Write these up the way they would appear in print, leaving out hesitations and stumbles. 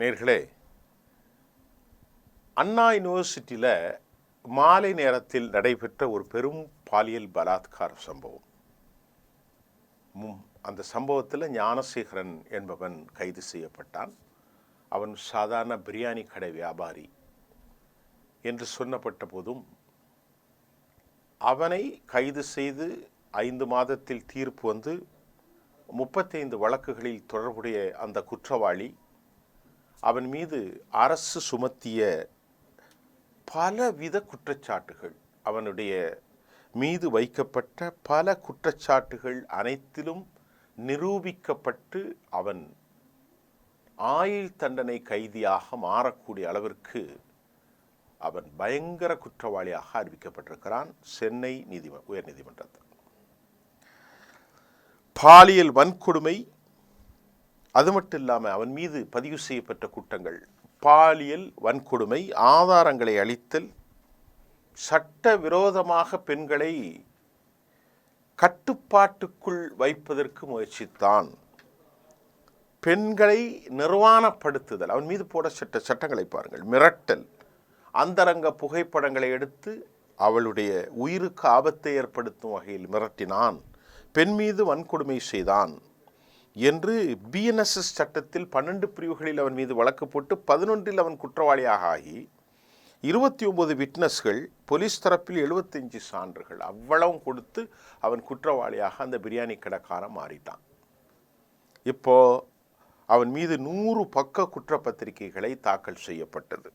நேர்களே, அண்ணா யூனிவர்சிட்டியில் மாலை நேரத்தில் நடைபெற்ற ஒரு பெரும் பாலியல் பலாத்கார சம்பவம். அந்த சம்பவத்தில் ஞானசேகரன் என்பவன் கைது செய்யப்பட்டான். அவன் சாதாரண பிரியாணி கடை வியாபாரி என்று சொன்னப்பட்ட போதும் அவனை கைது செய்து 5 மாதத்தில் தீர்ப்பு வந்து 35 வழக்குகளில் தொடர்புடைய அந்த குற்றவாளி அவன் மீது அரசு சுமத்திய பலவித குற்றச்சாட்டுகள், அவனுடைய மீது வைக்கப்பட்ட பல குற்றச்சாட்டுகள் அனைத்திலும் நிரூபிக்கப்பட்டு அவன் ஆயுள் தண்டனை கைதியாக மாறக்கூடிய அளவிற்கு அவன் பயங்கர குற்றவாளியாக அறிவிக்கப்பட்டிருக்கிறான் சென்னை உயர்நீதிமன்றத்தில். பாலியல் வன்கொடுமை, அது மட்டும் இல்லாமல் அவன் மீது பதிவு செய்யப்பட்ட குற்றங்கள் பாலியல் வன்கொடுமை, ஆதாரங்களை அளித்தல், சட்ட விரோதமாக பெண்களை கட்டுப்பாட்டுக்குள் வைப்பதற்கு முயற்சித்தான், பெண்களை நிர்வாணப்படுத்துதல், அவன் மீது போட சட்டங்களை பாருங்கள், மிரட்டல், அந்தரங்க புகைப்படங்களை எடுத்து அவளுடைய உயிருக்கு ஆபத்தை ஏற்படுத்தும் வகையில் மிரட்டினான், பெண் மீது வன்கொடுமை செய்தான் என்று பிஎன்எஸ்எஸ் சட்டத்தில் 12 பிரிவுகளில் அவன் மீது வழக்கு போட்டு 11இல் அவன் குற்றவாளியாக ஆகி 29 விட்னஸ்கள், போலீஸ் தரப்பில் 75 சான்றுகள் அவ்வளவும் கொடுத்து அவன் குற்றவாளியாக அந்த பிரியாணி கடைக்காரன் மாறிட்டான். இப்போ அவன் மீது 100 பக்க குற்றப்பத்திரிகைகளை தாக்கல் செய்யப்பட்டது.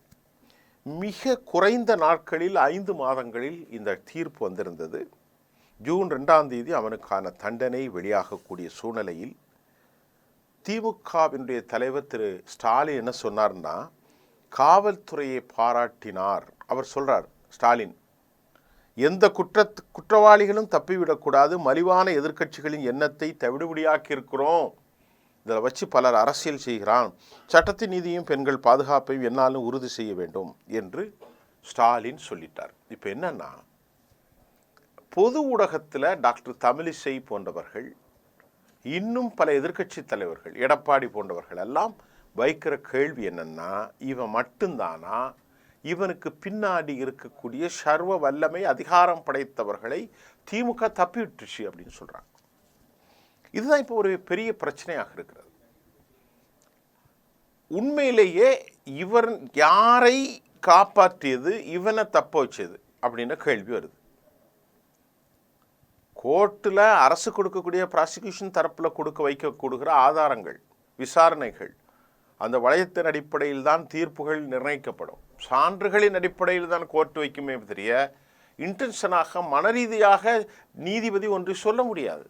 மிக குறைந்த நாட்களில் 5 மாதங்களில் இந்த தீர்ப்பு வந்திருந்தது. ஜூன் 2ஆம் தேதி அவனுக்கான தண்டனை வெளியாகக்கூடிய சூழ்நிலையில் திமுகவினுடைய தலைவர் திரு ஸ்டாலின் என்ன சொன்னார்னா, காவல்துறையை பாராட்டினார். அவர் சொல்றார், ஸ்டாலின், எந்த குற்றவாளிகளும் தப்பிவிடக்கூடாது, மலிவான எதிர்க்கட்சிகளின் எண்ணத்தை தவிடுபடியாக்கி இருக்கிறோம், இதில் வச்சு பலர் அரசியல் செய்கிறான், சட்டத்தின் நீதியும் பெண்கள் பாதுகாப்பையும் என்னாலும் உறுதி செய்ய வேண்டும் என்று ஸ்டாலின் சொல்லிட்டார். இப்போ என்னன்னா, பொது ஊடகத்தில் டாக்டர் தமிழிசை போன்றவர்கள், இன்னும் பல எதிர்க்கட்சி தலைவர்கள், எடப்பாடி போன்றவர்கள் எல்லாம் வைக்கிற கேள்வி என்னன்னா, இவன் மட்டும்தானா, இவனுக்கு பின்னாடி இருக்கக்கூடிய சர்வ வல்லமை அதிகாரம் படைத்தவர்களை திமுக தப்பி விட்டுச்சு அப்படின்னு சொல்றாங்க. இதுதான் இப்போ ஒரு பெரிய பிரச்சனையாக இருக்கிறது. உண்மையிலேயே இவர் யாரை காப்பாற்றியது, இவனை தப்ப வச்சது அப்படின்ற கேள்வி வருது. கோர்ட்டில் அரசு கொடுக்கக்கூடிய ப்ராசிக்யூஷன் தரப்பில் கொடுக்கிற ஆதாரங்கள், விசாரணைகள், அந்த வளையத்தின் அடிப்படையில் தான் தீர்ப்புகள் நிர்ணயிக்கப்படும். சான்றுகளின் அடிப்படையில் தான் கோர்ட் வைக்குமே தெரிய இன்டென்ஷனாக மனரீதியாக நீதிபதி ஒன்று சொல்ல முடியாது.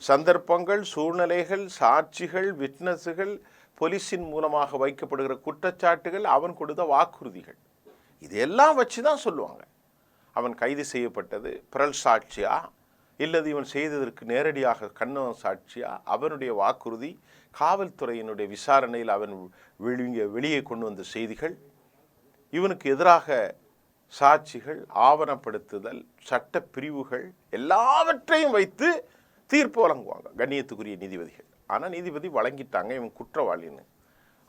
சந்தர்ப்பங்கள், சூழ்நிலைகள், சாட்சிகள், விட்னஸுகள், போலீஸின் மூலமாக வைக்கப்படுகிற குற்றச்சாட்டுகள், அவன் கொடுத்த வாக்குறுதிகள், இதெல்லாம் வச்சு தான் சொல்லுவாங்க. அவன் கைது செய்யப்பட்டது பிறல் சாட்சியா, இல்லது இவன் செய்ததற்கு நேரடியாக கண்ணவன் சாட்சியா, அவனுடைய வாக்குறுதி, காவல்துறையினுடைய விசாரணையில் அவன் வெளியே கொண்டு வந்த செய்திகள், இவனுக்கு எதிராக சாட்சிகள், ஆவணப்படுத்துதல், சட்ட பிரிவுகள், எல்லாவற்றையும் வைத்து தீர்ப்பு வழங்குவாங்க கண்ணியத்துக்குரிய நீதிபதிகள். ஆனால் நீதிபதி வழங்கிட்டாங்க இவன் குற்றவாளின்னு.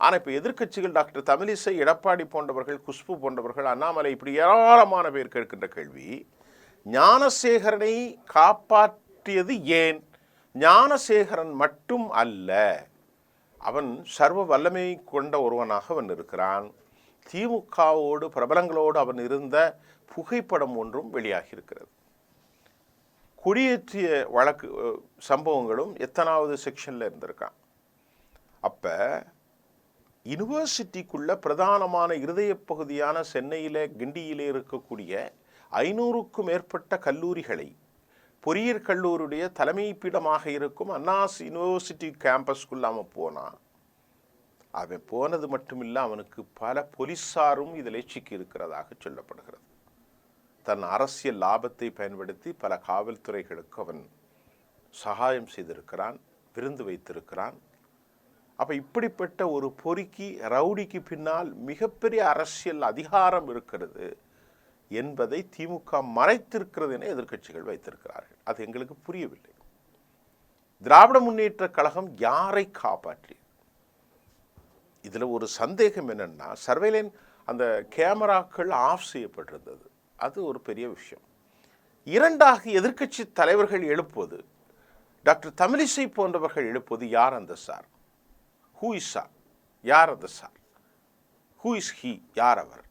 ஆனால் இப்போ எதிர்க்கட்சிகள் டாக்டர் தமிழிசை, எடப்பாடி போன்றவர்கள், குஷ்பு போன்றவர்கள், அண்ணாமலை, இப்படி ஏராளமான பேர் கேட்கின்ற கேள்வி, ஞானசேகரனை காப்பாற்றியது ஏன்? ஞானசேகரன் மட்டும் அல்ல, அவன் சர்வ வல்லமை கொண்ட ஒருவனாக அவன் இருக்கிறான். திமுகவோடு, பிரபலங்களோடு அவன் இருந்த புகைப்படம் ஒன்றும் வெளியாகி இருக்கிறது. குடியேற்றிய வழக்கு சம்பவங்களும் எத்தனாவது செக்ஷனில் இருந்திருக்கான். அப்போ யூனிவர்சிட்டிக்குள்ள பிரதானமான இருதய பகுதியான சென்னையில், கிண்டியிலே இருக்கக்கூடிய 500க்கும் மேற்பட்ட கல்லூரிகளை, பொறியியற் கல்லூரியுடைய தலைமை பீடமாக இருக்கும் அண்ணா யூனிவர்சிட்டி கேம்பஸ்குள்ள அவன் போனான். அவன் போனது மட்டுமில்லை, அவனுக்கு பல போலீஸாரும் இதில் சிக்கி இருக்கிறதாக சொல்லப்படுகிறது. தன் அரசியல் லாபத்தை பயன்படுத்தி பல காவல்துறைகளுக்கு அவன் சகாயம் செய்திருக்கிறான், விருந்து வைத்திருக்கிறான். அப்போ இப்படிப்பட்ட ஒரு பொறுக்கி ரவுடிக்கு பின்னால் மிகப்பெரிய அரசியல் அதிகாரம் இருக்கிறது என்பதை திமுக மறைத்திருக்கிறது என எதிர்க்கட்சிகள் வைத்திருக்கிறார்கள். அது எங்களுக்கு புரியவில்லை. திராவிட முன்னேற்ற கழகம் யாரை காப்பாற்றியது? இதில் ஒரு சந்தேகம் என்னென்னா, சர்வேலன்ஸ் அந்த கேமராக்கள் ஆஃப் செய்யப்பட்டிருந்தது. அது ஒரு பெரிய விஷயம். இரண்டாக எதிர்க்கட்சி தலைவர்கள் எழுப்புவது, டாக்டர் தமிழிசை போன்றவர்கள் எழுப்புவது, யார் அந்த சார், ஹூ இஸ் சார், யார் அந்த சார், ஹூ இஸ் ஹி, யார் அவர்.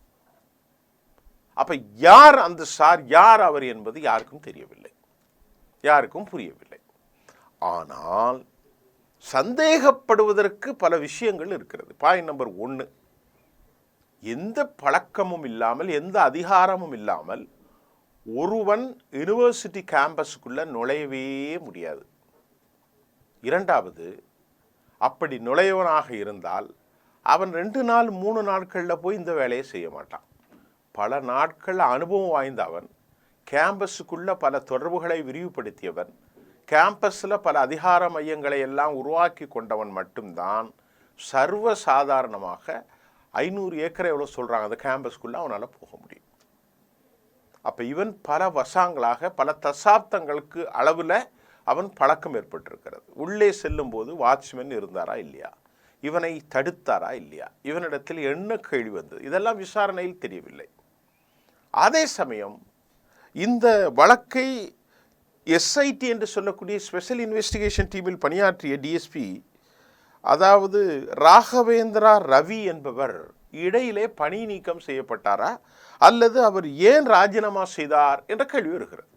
அப்ப யார் அந்த சார், யார் அவர் என்பது யாருக்கும் தெரியவில்லை, யாருக்கும் புரியவில்லை. ஆனால் சந்தேகப்படுவதற்கு பல விஷயங்கள் இருக்கிறது. பாயிண்ட் நம்பர் 1, எந்த பழக்கமும் இல்லாமல், எந்த அதிகாரமும் இல்லாமல் ஒருவன் யூனிவர்சிட்டி கேம்பஸுக்குள்ள நுழையவே முடியாது. இரண்டாவது, அப்படி நுழையவனாக இருந்தால் அவன் 2 நாள் 3 நாட்களில் போய் இந்த வேலையை செய்ய மாட்டான். பல நாட்கள் அனுபவம் வாய்ந்த அவன், கேம்பஸுக்குள்ள பல தொடர்புகளை விரிவுபடுத்தியவன், கேம்பஸில் பல அதிகார மையங்களை எல்லாம் உருவாக்கி கொண்டவன் மட்டும்தான் சர்வ சாதாரணமாக 500 ஏக்கரை எவ்வளோ சொல்கிறாங்க அந்த கேம்பஸ்க்குள்ளே அவனால் போக முடியும். அப்போ இவன் பல வருஷங்களாக, பல தசாப்தங்களுக்கு அளவில் அவன் பழக்கம் ஏற்பட்டிருக்கிறது. உள்ளே செல்லும் போது வாட்ச்மேன் இருந்தாரா இல்லையா, இவனை தடுத்தாரா இல்லையா, இவனிடத்தில் என்ன கேள்வி வந்தது, இதெல்லாம் விசாரணையில் தெரியவில்லை. அதே சமயம் இந்த வழக்கை எஸ்ஐடி என்று சொல்லக்கூடிய ஸ்பெஷல் இன்வெஸ்டிகேஷன் டீமில் பணியாற்றிய டிஎஸ்பி, அதாவது ராகவேந்திரா ரவி என்பவர் இடையிலே பணி நீக்கம் செய்யப்பட்டாரா அல்லது அவர் ஏன் ராஜினாமா செய்தார் என்ற கேள்வி வருகிறது.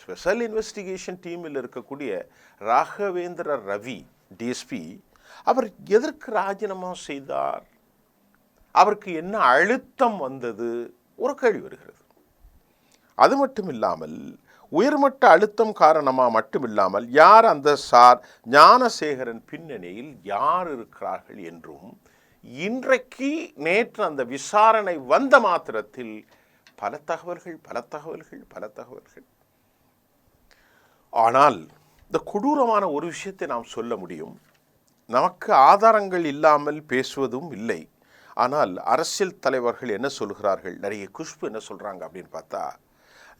ஸ்பெஷல் இன்வெஸ்டிகேஷன் டீமில் இருக்கக்கூடிய ராகவேந்திர ரவி டிஎஸ்பி, அவர் எதற்கு ராஜினாமா செய்தார், அவருக்கு என்ன அழுத்தம் வந்தது, ஒரு கேள்வி வருகிறது. அது மட்டும் இல்லாமல் உயர்மட்ட அழுத்தம் காரணமாக மட்டுமில்லாமல் யார் அந்த சார் ஞானசேகரன் பின்னணியில் யார் இருக்கிறார்கள் என்றும் இன்றைக்கு நேற்று அந்த விசாரணை வந்த மாத்திரத்தில் பல தகவல்கள். ஆனால் இந்த கொடூரமான ஒரு விஷயத்தை நாம் சொல்ல முடியும். நமக்கு ஆதாரங்கள் இல்லாமல் பேசுவதும் இல்லை. ஆனால் அரசியல் தலைவர்கள் என்ன சொல்கிறார்கள், நிறைய குஷ்பு என்ன சொல்கிறாங்க அப்படின்னு பார்த்தா,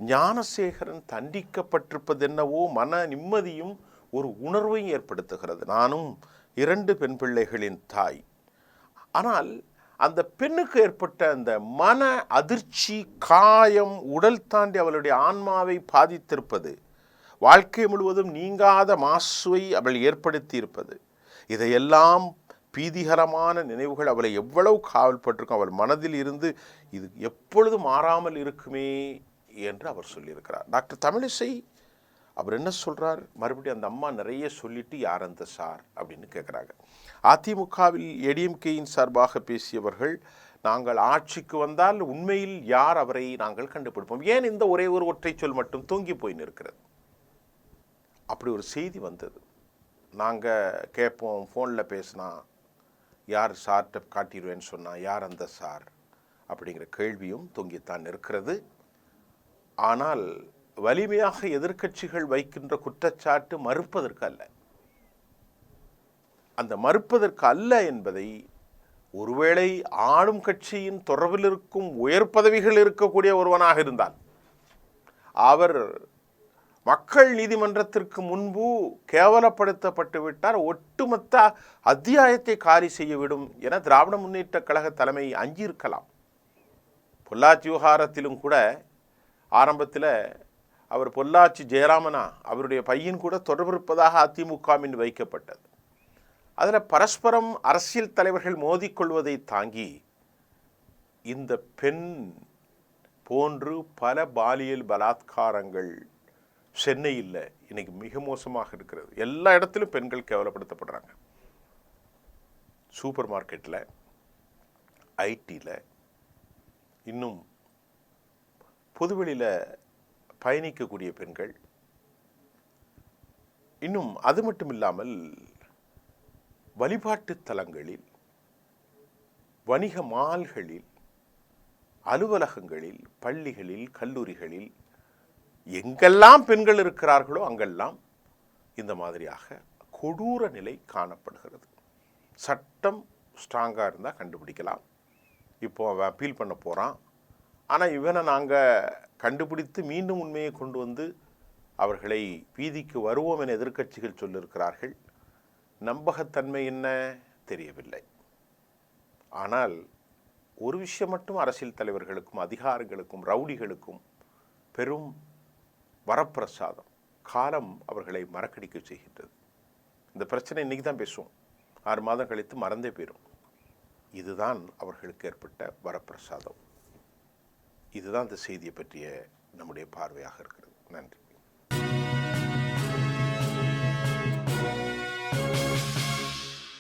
ஞானசேகரன் தண்டிக்கப்பட்டிருப்பது என்னவோ மன நிம்மதியும் ஒரு உணர்வையும் ஏற்படுத்துகிறது. நானும் 2 பெண் பிள்ளைகளின் தாய். ஆனால் அந்த பெண்ணுக்கு ஏற்பட்ட அந்த மன அதிர்ச்சி, காயம், உடல் தாண்டி அவளுடைய ஆன்மாவை பாதித்திருப்பது, வாழ்க்கை முழுவதும் நீங்காத மாசுவை அவள் ஏற்படுத்தி இருப்பது, இதையெல்லாம் பீதிகரமான நினைவுகள் அவளை எவ்வளவு காவல்பட்டிருக்கும், அவள் மனதில் இருந்து இது எப்பொழுது மாறாமல் இருக்குமே என்று அவர் சொல்லியிருக்கிறார். டாக்டர் தமிழிசை அவர் என்ன சொல்றார், மறுபடியும் அந்த அம்மா நிறைய சொல்லிட்டு யார் அந்த சார் அப்படின்னு கேட்குறாங்க. அதிமுகவில் ஏடிஎம்கேயின் சார்பாக பேசியவர்கள், நாங்கள் ஆட்சிக்கு வந்தால் உண்மையில் யார் அவரை நாங்கள் கண்டுபிடிப்போம், ஏன் இந்த ஒரே ஒரு ஒற்றை சொல் மட்டும் தூங்கி போய் நிற்கிறது. அப்படி ஒரு செய்தி வந்தது. நாங்கள் கேட்போம், ஃபோனில் பேசினா யார் சார்ட்ட காட்டிடுவேன்னு சொன்னால் யார் அந்த சார் அப்படிங்கிற கேள்வியும் தொங்கித்தான் இருக்கிறது. ஆனால் வலிமையாக எதிர்க்கட்சிகள் வைக்கின்ற குற்றச்சாட்டு மறுப்பதற்கு அல்ல. அந்த மறுப்பதற்கு அல்ல என்பதை ஒருவேளை ஆளும் கட்சியின் தொடர்பில் இருக்கும் உயர் பதவிகள் இருக்கக்கூடிய ஒருவனாக இருந்தால் அவர் மக்கள் நீதிமன்றத்திற்கு முன்பு கேவலப்படுத்தப்பட்டு விட்டார், ஒட்டுமொத்த அத்தியாயத்தை காலி செய்யவிடும் என திராவிட முன்னேற்ற கழக தலைமை அஞ்சியிருக்கலாம். பொள்ளாச்சி விவகாரத்திலும் கூட ஆரம்பத்தில் அவர் பொள்ளாச்சி ஜெயராமனா அவருடைய பையன் கூட தொடர்பு இருப்பதாக அதிமுக மீது வைக்கப்பட்டது. அதில் பரஸ்பரம் அரசியல் தலைவர்கள் மோதிக்கொள்வதை தாங்கி இந்த பெண் போன்று பல பாலியல் பலாத்காரங்கள் சென்னையில் இன்னைக்கு மிக மோசமாக இருக்கிறது. எல்லா இடத்திலும் பெண்கள் கேவலப்படுத்தப்படுறாங்க. சூப்பர் மார்க்கெட்டில், ஐடியில், இன்னும் பொதுவெளியில் பயணிக்கக்கூடிய பெண்கள், இன்னும் அது மட்டும் இல்லாமல் வழிபாட்டு தலங்களில், வணிக மால்களில், அலுவலகங்களில், பள்ளிகளில், கல்லூரிகளில் எங்கெல்லாம் பெண்கள் இருக்கிறார்களோ அங்கெல்லாம் இந்த மாதிரியாக கொடூர நிலை காணப்படுகிறது. சட்டம் ஸ்ட்ராங்காக இருந்தால் கண்டுபிடிக்கலாம். இப்போ அவன் அப்பீல் பண்ண போகிறான். ஆனால் இவனை நாங்கள் கண்டுபிடித்து மீண்டும் உண்மையை கொண்டு வந்து அவர்களை வீதிக்கு வருவோம் என எதிர்க்கட்சிகள் சொல்லியிருக்கிறார்கள். நம்பகத்தன்மை என்ன தெரியவில்லை. ஆனால் ஒரு விஷயம் மட்டும் அரசியல் தலைவர்களுக்கும் அதிகாரிகளுக்கும் ரவுடிகளுக்கும் பெரும் வரப்பிரசாதம். காலம் அவர்களை மறக்கடிக்க செய்கின்றது. இந்த பிரச்சனை இன்றைக்கி தான் பேசுவோம், 6 மாதம் கழித்து மறந்தே போயிடும். இதுதான் அவர்களுக்கு ஏற்பட்ட வரப்பிரசாதம். இதுதான் இந்த செய்தியை பற்றிய நம்முடைய பார்வையாக இருக்கிறது. நன்றி.